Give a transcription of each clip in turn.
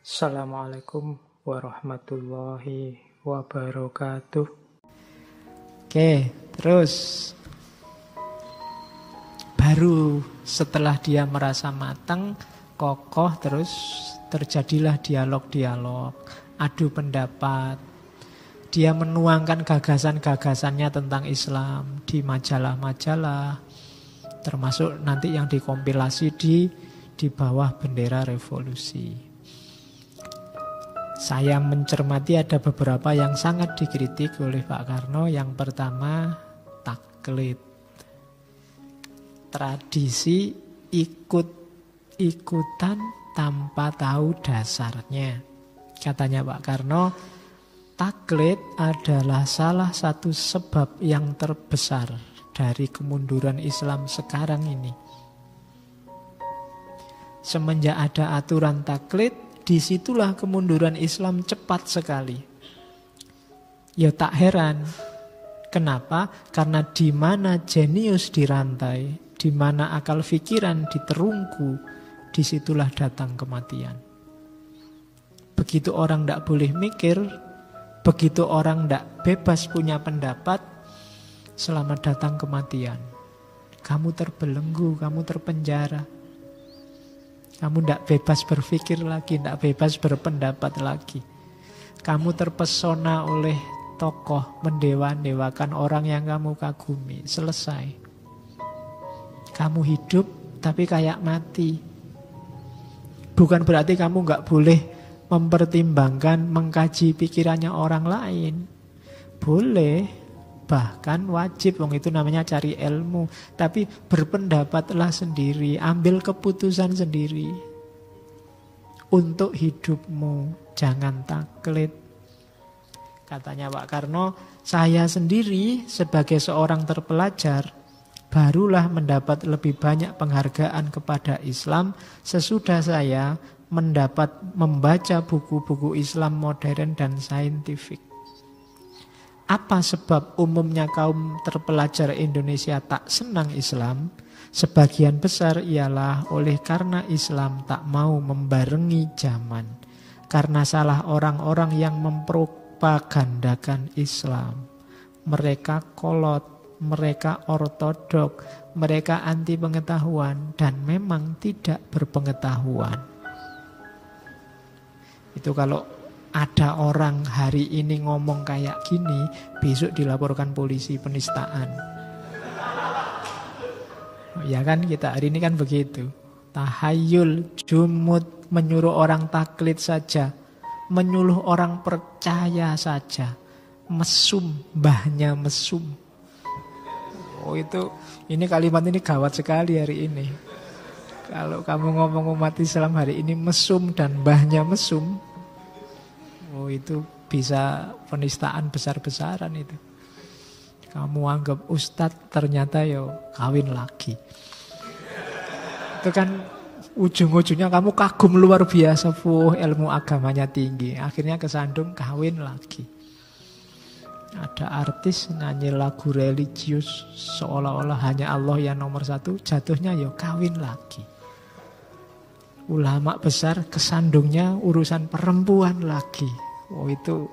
Assalamualaikum warahmatullahi wabarakatuh. Oke, terus baru setelah dia merasa matang, kokoh, terus terjadilah dialog-dialog, adu pendapat. Dia menuangkan gagasan-gagasannya tentang Islam di majalah-majalah, termasuk nanti yang dikompilasi di bawah bendera revolusi. Saya mencermati ada beberapa yang sangat dikritik oleh Pak Karno. Yang pertama, taklid. Tradisi ikut-ikutan tanpa tahu dasarnya. Katanya Pak Karno, taklid adalah salah satu sebab yang terbesar dari kemunduran Islam sekarang ini. Semenjak ada aturan taklid, disitulah kemunduran Islam cepat sekali. Ya tak heran. Kenapa? Karena di mana jenius dirantai, di mana akal pikiran diterungku, disitulah datang kematian. Begitu orang tidak boleh mikir, begitu orang tidak bebas punya pendapat, selamat datang kematian. Kamu terbelenggu, kamu terpenjara. Kamu tidak bebas berpikir lagi, tidak bebas berpendapat lagi. Kamu terpesona oleh tokoh, mendewa-dewakan orang yang kamu kagumi. Selesai. Kamu hidup tapi kayak mati. Bukan berarti kamu nggak boleh mempertimbangkan, mengkaji pikirannya orang lain. Boleh, bahkan wajib, wong itu namanya cari ilmu. Tapi berpendapatlah sendiri, ambil keputusan sendiri. Untuk hidupmu, jangan taklid. Katanya Pak Karno, saya sendiri sebagai seorang terpelajar, barulah mendapat lebih banyak penghargaan kepada Islam sesudah saya membaca buku-buku Islam modern dan saintifik. Apa sebab umumnya kaum terpelajar Indonesia tak senang Islam? Sebagian besar ialah karena Islam tak mau membarengi zaman. Karena salah orang-orang yang mempropagandakan Islam. Mereka kolot, mereka ortodok, mereka anti pengetahuan dan memang tidak berpengetahuan. Itu kalau ada orang hari ini ngomong kayak gini, besok dilaporkan polisi penistaan. Ya kan, kita hari ini kan begitu. Tahayul, jumud, menyuruh orang taklid saja, menyuruh orang percaya saja. Mesum, mbahnya mesum. Oh itu, ini kalimat ini gawat sekali hari ini. Kalau kamu ngomong umat Islam hari ini mesum dan mbahnya mesum, oh itu bisa penistaan besar-besaran itu. Kamu anggap ustadz, ternyata kawin lagi. Itu kan ujung-ujungnya kamu kagum luar biasa, ilmu agamanya tinggi. Akhirnya kesandung kawin lagi. Ada artis nyanyi lagu religius seolah-olah hanya Allah yang nomor satu, jatuhnya kawin lagi. Ulama besar kesandungnya urusan perempuan lagi. Oh itu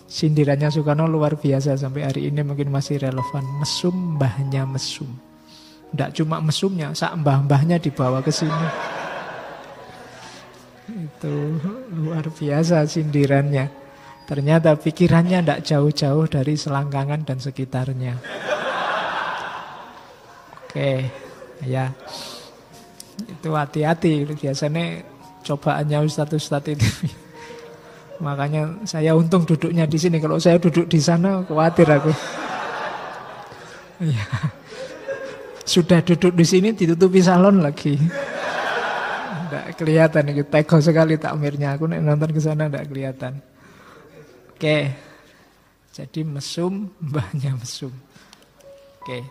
sindirannya Soekarno luar biasa. Sampai hari ini mungkin masih relevan. Mesum, mbahnya mesum. Tidak cuma mesumnya, sak mbah-mbahnya dibawa ke sini. Itu luar biasa sindirannya. Ternyata pikirannya tidak jauh-jauh dari Selangkangan dan sekitarnya. Oke, ya. Itu hati-hati, biasanya cobaannya ustadz-ustadz itu. Makanya saya untung duduknya di sini. Kalau saya duduk di sana khawatir aku. Ya. Sudah duduk di sini ditutupi salon lagi. Tidak kelihatan, tego sekali takmirnya. Aku nonton ke sana tidak kelihatan. Oke, jadi mesum, mbahnya mesum. Oke,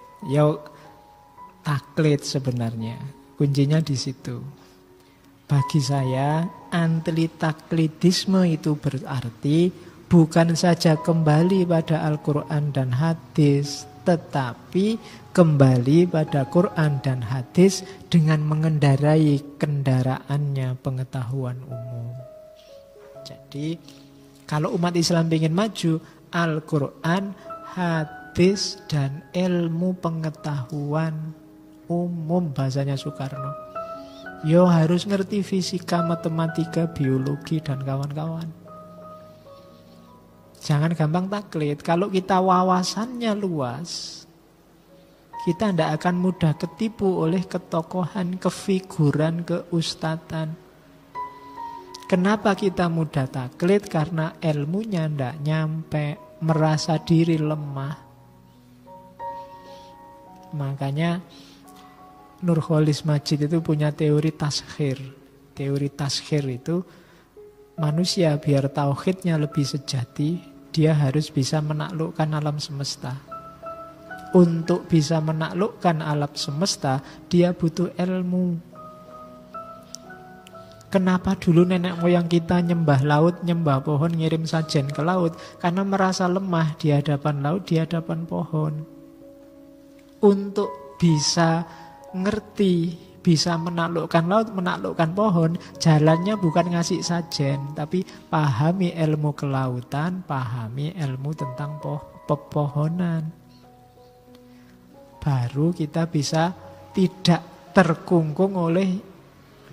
taklid sebenarnya. Kuncinya di situ. Bagi saya, anti-taklidisme itu berarti bukan saja kembali pada Al-Quran dan hadis, tetapi kembali pada Quran dan hadis dengan mengendarai kendaraannya pengetahuan umum. Jadi kalau umat Islam ingin maju, Al-Quran, hadis, dan ilmu pengetahuan umum, bahasanya Soekarno. Yo harus ngerti fisika, matematika, biologi, dan kawan-kawan. Jangan gampang taklid. Kalau kita wawasannya luas, kita tidak akan mudah ketipu oleh ketokohan, kefiguran, keustatan. Kenapa kita mudah taklid? Karena ilmunya tidak nyampe, merasa diri lemah. Makanya Nurcholish Madjid itu punya teori taskhir. Teori taskhir itu manusia biar tauhidnya lebih sejati, dia harus bisa menaklukkan alam semesta. Untuk bisa menaklukkan alam semesta, dia butuh ilmu. Kenapa dulu nenek moyang kita nyembah laut, nyembah pohon, ngirim sajen ke laut? Karena merasa lemah di hadapan laut, di hadapan pohon. Untuk bisa ngerti, bisa menaklukkan laut, menaklukkan pohon, jalannya bukan ngasih sajen, tapi pahami ilmu kelautan, pahami ilmu tentang pepohonan. Baru kita bisa tidak terkungkung oleh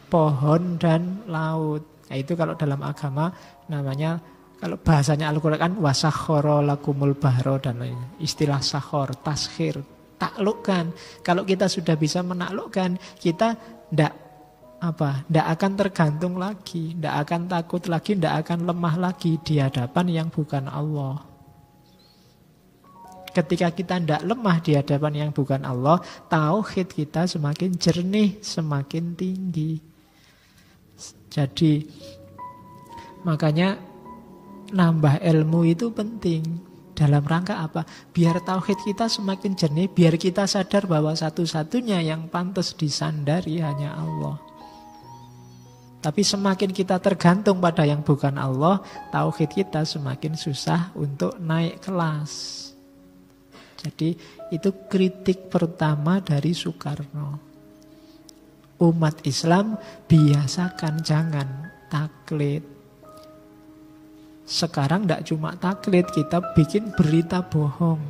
pohon dan laut. Nah, itu kalau dalam agama namanya, kalau bahasanya Al-Quran, wasakhara lakumul bahro, dan istilah sakhor, taskhir, taklukkan. Kalau kita sudah bisa menaklukkan, kita ndak akan tergantung lagi, ndak akan takut lagi, ndak akan lemah lagi di hadapan yang bukan Allah. Ketika kita ndak lemah di hadapan yang bukan Allah, tauhid kita semakin jernih, semakin tinggi. Jadi makanya nambah ilmu itu penting. Dalam rangka apa? Biar tauhid kita semakin jernih, biar kita sadar bahwa satu-satunya yang pantas disandari hanya Allah. Tapi semakin kita tergantung pada yang bukan Allah, tauhid kita semakin susah untuk naik kelas. Jadi itu kritik pertama dari Soekarno. Umat Islam biasakan jangan taklid. Sekarang tidak cuma taklid, kita bikin berita bohong.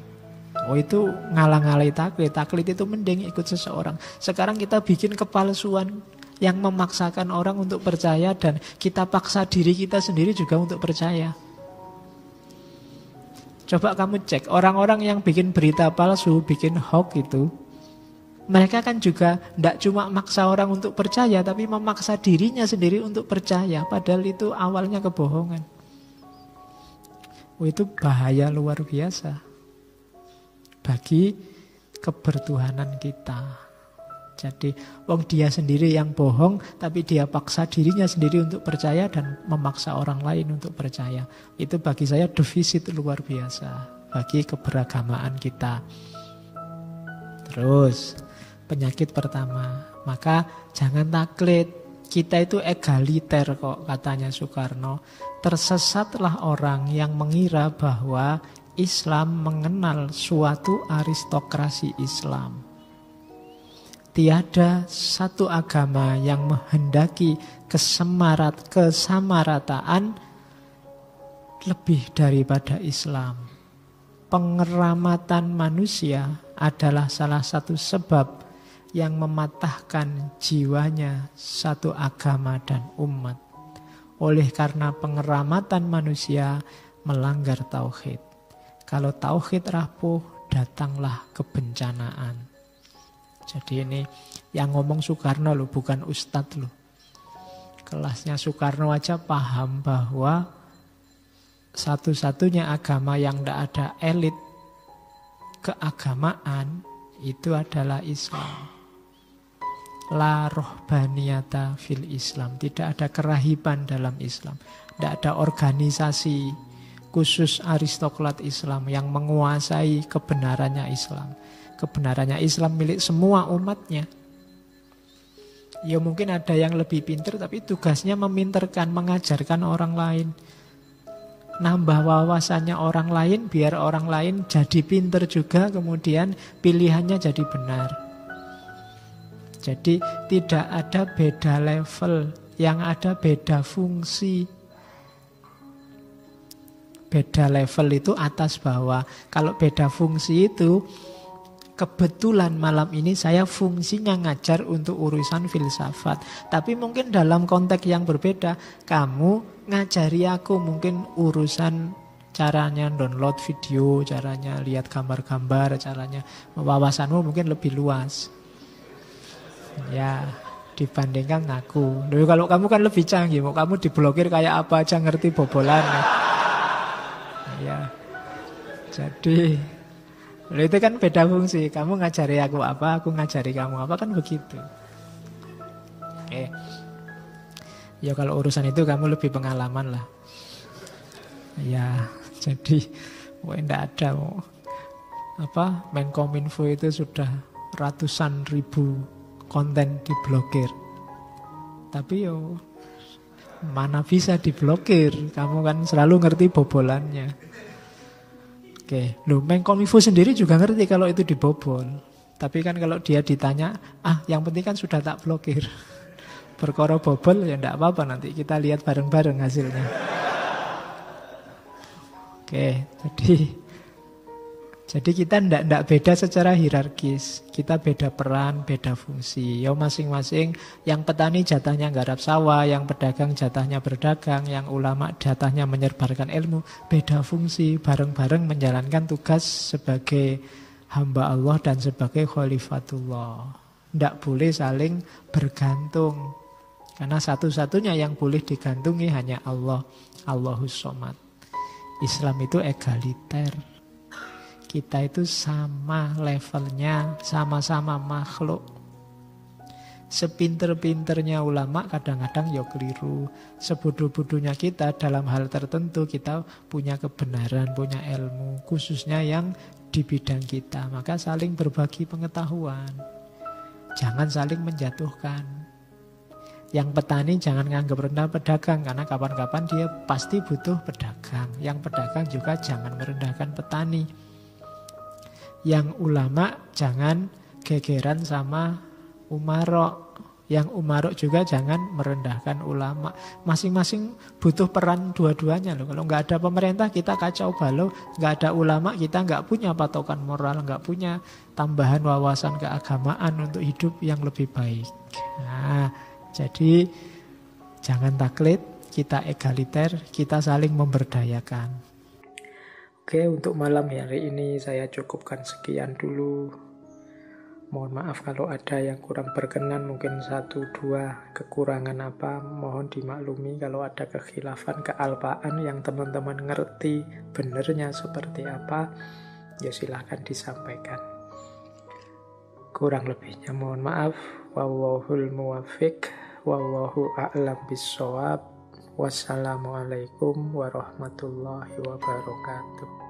Oh itu ngalang-ngalai taklid. Taklid itu mending ikut seseorang. Sekarang kita bikin kepalsuan yang memaksakan orang untuk percaya, dan kita paksa diri kita sendiri juga untuk percaya. Coba kamu cek, orang-orang yang bikin berita palsu, bikin hoax itu, mereka kan juga tidak cuma maksa orang untuk percaya, tapi memaksa dirinya sendiri untuk percaya. Padahal itu awalnya kebohongan. Oh, itu bahaya luar biasa bagi kebertuhanan kita. Jadi wong dia sendiri yang bohong, tapi dia paksa dirinya sendiri untuk percaya dan memaksa orang lain untuk percaya. Itu bagi saya defisit luar biasa bagi keberagamaan kita. Terus penyakit pertama, maka jangan taklid. Kita itu egaliter kok, katanya Soekarno. Tersesatlah orang yang mengira bahwa Islam mengenal suatu aristokrasi Islam. Tiada satu agama yang menghendaki kesamarataan lebih daripada Islam. Pengeramatan manusia adalah salah satu sebab yang mematahkan jiwanya satu agama dan umat. Oleh karena pengeramatan manusia melanggar tauhid. Kalau tauhid rapuh, datanglah kebencanaan. Jadi ini yang ngomong Soekarno loh, bukan Ustadz loh. Kelasnya Soekarno aja paham bahwa satu-satunya agama yang tidak ada elit keagamaan itu adalah Islam. La rohbaniyata fil Islam. Tidak ada kerahiban dalam Islam. Tidak ada organisasi khusus aristokrat Islam yang menguasai kebenarannya Islam. Kebenarannya Islam milik semua umatnya. Ya mungkin ada yang lebih pintar, tapi tugasnya meminterkan, mengajarkan orang lain. Nambah wawasannya orang lain, biar orang lain jadi pintar juga, kemudian pilihannya jadi benar. Jadi tidak ada beda level, yang ada beda fungsi. Beda level itu atas bawah. Kalau beda fungsi itu, kebetulan malam ini saya fungsinya ngajar untuk urusan filsafat. Tapi mungkin dalam konteks yang berbeda, kamu ngajari aku mungkin urusan caranya download video, caranya lihat gambar-gambar, caranya wawasanmu mungkin lebih luas. Ya, dibandingkan aku. Loh, kalau kamu kan lebih canggih, mau kamu diblokir kayak apa aja ngerti bobolan. Ya. Jadi itu kan beda fungsi. Kamu ngajari aku apa, aku ngajari kamu apa, kan begitu. Oke. Ya kalau urusan itu kamu lebih pengalaman lah. Ya, jadi enggak ada mau apa Menkominfo itu sudah ratusan ribu konten diblokir. Tapi yo mana bisa diblokir? Kamu kan selalu ngerti bobolannya. Oke, loh Menkominfo sendiri juga ngerti kalau itu dibobol. Tapi kan kalau dia ditanya, yang penting kan sudah tak blokir. Perkara bobol ya enggak apa-apa, nanti kita lihat bareng-bareng hasilnya. Oke, jadi kita ndak beda secara hierarkis. Kita beda peran, beda fungsi. Ya masing-masing, yang petani jatahnya nggarap sawah, yang pedagang jatahnya berdagang, yang ulama jatahnya menyebarkan ilmu, beda fungsi, bareng-bareng menjalankan tugas sebagai hamba Allah dan sebagai khalifatullah. Ndak boleh saling bergantung. Karena satu-satunya yang boleh digantungi hanya Allah. Allahus Somad. Islam itu egaliter. Kita itu sama levelnya, sama-sama makhluk. Sepinter-pinternya ulama kadang-kadang ya keliru. Sebodoh-bodohnya kita dalam hal tertentu kita punya kebenaran, punya ilmu, khususnya yang di bidang kita. Maka saling berbagi pengetahuan. Jangan saling menjatuhkan. Yang petani jangan nganggap rendah pedagang, karena kapan-kapan dia pasti butuh pedagang. Yang pedagang juga jangan merendahkan petani. Yang ulama jangan gegeran sama umarok. Yang umarok juga jangan merendahkan ulama. Masing-masing butuh peran dua-duanya loh. Kalau nggak ada pemerintah kita kacau balau, nggak ada ulama kita nggak punya patokan moral, nggak punya tambahan wawasan keagamaan untuk hidup yang lebih baik. Nah, jadi jangan taklid, kita egaliter, kita saling memberdayakan. Oke, untuk malam hari ini saya cukupkan sekian dulu. Mohon maaf kalau ada yang kurang berkenan, mungkin 1-2 kekurangan apa, mohon dimaklumi. Kalau ada kekhilafan, kealpaan yang teman-teman ngerti benernya seperti apa, ya silahkan disampaikan. Kurang lebihnya mohon maaf. Wallahul muwaffiq. Wallahu a'lam bissawab. Wassalamualaikum warahmatullahi wabarakatuh.